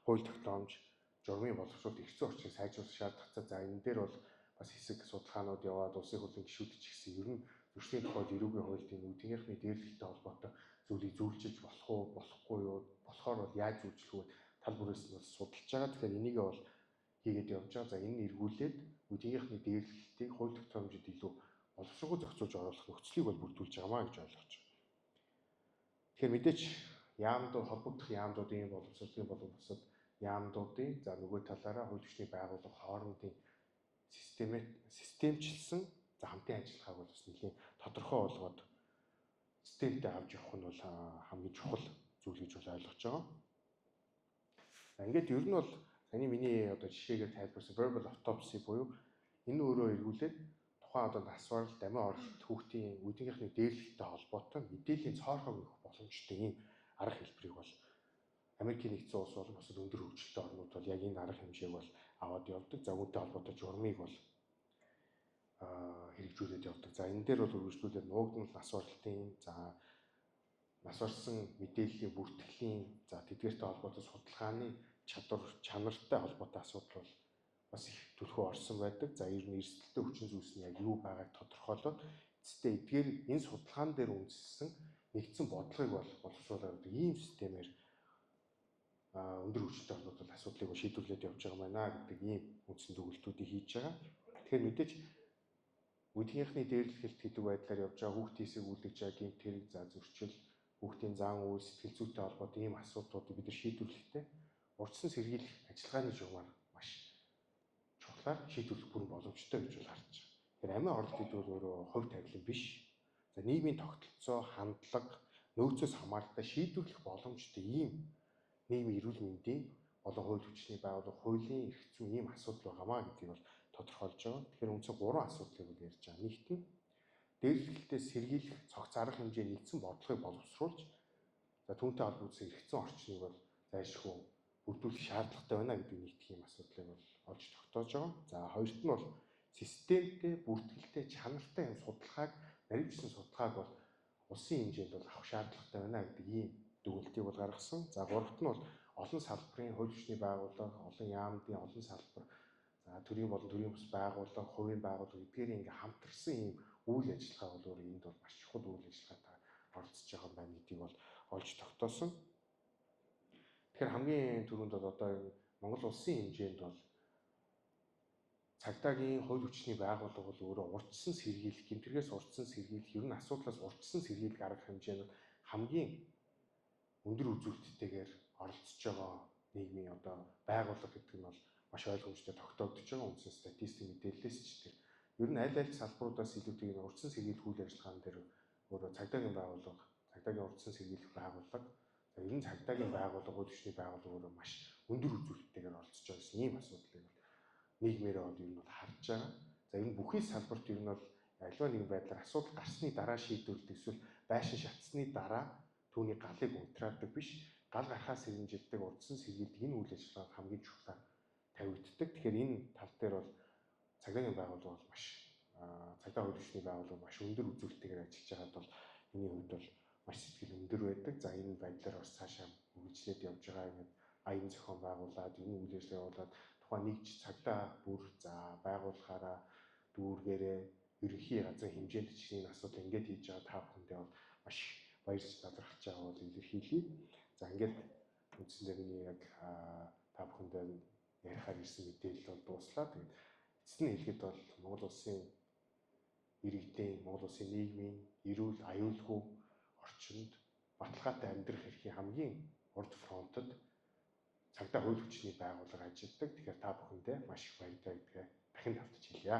хууль тогтоомж, журмын боловсролт эрхцэн орчныг сайжруулах шаардлагатай. За энэ дээр бол бас хэсэг судалгаанууд яваад улсын хурлын гишүүдч гэсэн ер нь зөрчлийн тухайд эрүүгийн хуулийн үүднийхний дээрлэгтэй холбоотой зүйлийг зөвлөж болох уу, болохгүй юу, болохоор бол яаж зөвлөх вэ? Тал бүрээс нь бол судалж байгаа. Тэгэхээр энийг бол хийгээд явж байгаа. За энэ эргүүлээд үүднийхний дээрлэлтийг хууль тогтоомжид илүү боловсролгүй зохицуулж оруулах нөхцөлийг бол бүрдүүлж байгаамаа гэж ойлгож байна. Тэгэхээр мэдээч яамдууд холбогдох яамдуудын боловсролын болон бусад яамдуудын за нөгөө талаараа хууль ёсны байгууллага хоорондын системчилсэн за хамтын ажиллагааг бол бас нэлийн тодорхой болгоод системтэй авч явах нь бол хамгийн чухал зүйл гэж бол ойлгож байгаа. Ингээд ер нь бол таны миний одоо жишээгээр тайлбарсан verbal autopsy буюу энэ өөрөө эргүүлээд тухайн одоо нас баралт, амин оролт, хүүхдийн үүднийхний дээрлэлтэй холбоотой мэдээллийн цоорхоо өгөх боломжтой ийм арга хэлбэрийг бол Америкийн нэгдсэн улс болон бусад өндөр хөгжилтэй орнууд бол яг энэ арга хэмжээг бол аваад явдаг. За үүнтэй холбоотой журмыг бол хэрэгжүүлээд явдаг. За энэ дээр бол үргэлжлүүлээд нуугдмал нас баралтын за нас барсан мэдээллийн бүртгэлийн за тэдгээртэй холбоотой судалгааны чанартай холбоотой асуудал бол бас их төлхөө орсон байдаг. За ер нь эрсдэлтэй хүчин зүйлс нь яг юу байгааг тодорхойлоод эцэстээ эдгээр энэ судалгаан дээр үндэслэн нэгдсэн бодлогыг бол боловсруулаад ийм системээр өндөр хөгжилтэй орнууд бол асуудлыг шийдвэрлээд явж байгаа байна гэдэг ийм үндсэн төгөлтүүдийг хийж байгаа. Тэгэхээр мэдээж үүднийхний дээрлэлт гэдэг байдлаар явж байгаа хүүхдээсээ үлдэж байгаа гэмт хэрэг за зөрчил хүүхдийн зан үйл сэтгэл зүйтэй холбоотой ийм асуудлуудыг бид нар шийдвэрлэхдээ урьдчилан сэргийлэх ажиллагааны журмаар маш чухлаар шийдвэрлэх бүрэн боломжтой гэж бол харж байгаа. Тэгэхээр амин оролт гэдэг бол өөрөө хувь тавилан биш. За нийгмийн тогтолцоо, хандлага, нөөцөөс хамааралтай шийдвэрлэх боломжтой ийм нийгмийн эрүүл мэндийн олон хууль хүчний байгууллага, хуулийн эрх зүйн ийм асуудал байгаамаа гэдгийг бол тодорхойлж байгаа. Тэгэхээр үндсэн 3 асуудлыг бол ярьж байгаа. Нэгт нь дээрлэлтээ сэргийлэх цогц арга хэмжээ нэгдсэн бодлогыг боловсруулж за түүнтэй холбогдсон эрхцэн орчныг бол зайлшгүй бүрдүүлэх шаардлагатай байна гэдэг нэгтгэх юм асуудлыг бол олж тогтоож байгаа. За хоёрт нь бол системтэй, бүртгэлтэй, чанартай юм судалгааг, нарийвчилсан судалгааг бол улсын хэмжээнд бол авах шаардлагатай байна гэдэг ийм дүгнэлтийг бол гаргасан. За гуравт нь бол олон салбарын хууль ёсны байгууллага, олон яамдын олон салбар, за төрийн болон төрийн бус байгууллага, хувийн байгууллага эдгээр ингээ хамтарсан ийм үйл ажиллагаа бол өөрөө энд бол маш чухал үйл ажиллагаатай оролцож байгаа юм байна гэдгийг бол олж тогтоосон. Тэгэхээр хамгийн түрүүнд бол одоо Монгол улсын хэмжээнд бол цагдаагийн хууль хүчний байгууллага бол өөрөө урьдчилан сэргийлэх, гэмтэргээс урьдчилан сэргийлэх, ер нь асуудлаас урьдчилан сэргийлэх арга хэмжээ нь хамгийн өндөр үзүүлэлттэйгээр оролцож байгаа нийгмийн одоо байгууллага гэдэг нь бол маш ойлгомжтой тогтоогдож байгаа үндсэн статистик мэдээлэлээс ч тэр ер нь аль салбаруудаас илүүтэйгээр урьдчилан сэргийлэх үйл ажиллагаан дээр өөрөө цагдаагийн байгууллага, цагдаагийн урьдчилан сэргийлэх байгууллага, ер нь цагдаагийн байгууллага, хууль хүчний байгууллага өөрөө маш өндөр үзүүлэлттэйгээр оролцож байгаа гэсэн ийм асуудлыг бол нийгмээрээ бол ер нь бол харж байгаа. За энэ бүхий салбарт ер нь бол аливаа нэгэн байдлаар асуудал гарсны дараа шийдвэрлэдэг эсвэл байшин шатсны дараа түүний галыг унтраадаг биш, гал гарахаас сэрэмжилдэг, урдсан сэргийлдэг энэ үйл ажиллагаа хамгийн чухлаар тавигддаг. Тэгэхээр энэ тал дээр бол цагдаагийн байгууллага бол маш цагдаа хууль ёсны байгууллага маш өндөр үзүүлэлттэйгээр ажиллаж байгаад бол миний хувьд бол маш сэтгэл өндөр байдаг. За энэ байдлаар бас цаашаа үргэлжлээд явж байгаа юм. Аян зохион байгуулад, энэ үйл ажиллагаа явуулаад тухайн нэгж цагдаа бүр за байгуулахаараа дүүргээрээ ерөнхий газрын хэмжээнд ч энэ асуудал ингэж хийж байгаа та бүхэндээ бол маш баярж талархаж байгаа бол илэрхийлье. За ингээд үндсэндээ миний яг та бүхэндээ ярихаар ирсэн мэдээлэл бол дуслаа. Тэгээд эцэст нь хэлэхэд бол Монгол улсын иргэдийн, Монгол улсын нийгмийн эрүүл, аюулгүй орчинд баталгаатай амьдрах эрхийн хамгийн урд фронтод цагдаа хууль хүчний байгууллага ажилладаг. Тэгэхээр та бүхэндээ маш их баяртай гэдгээ дахин давтаж хэлье.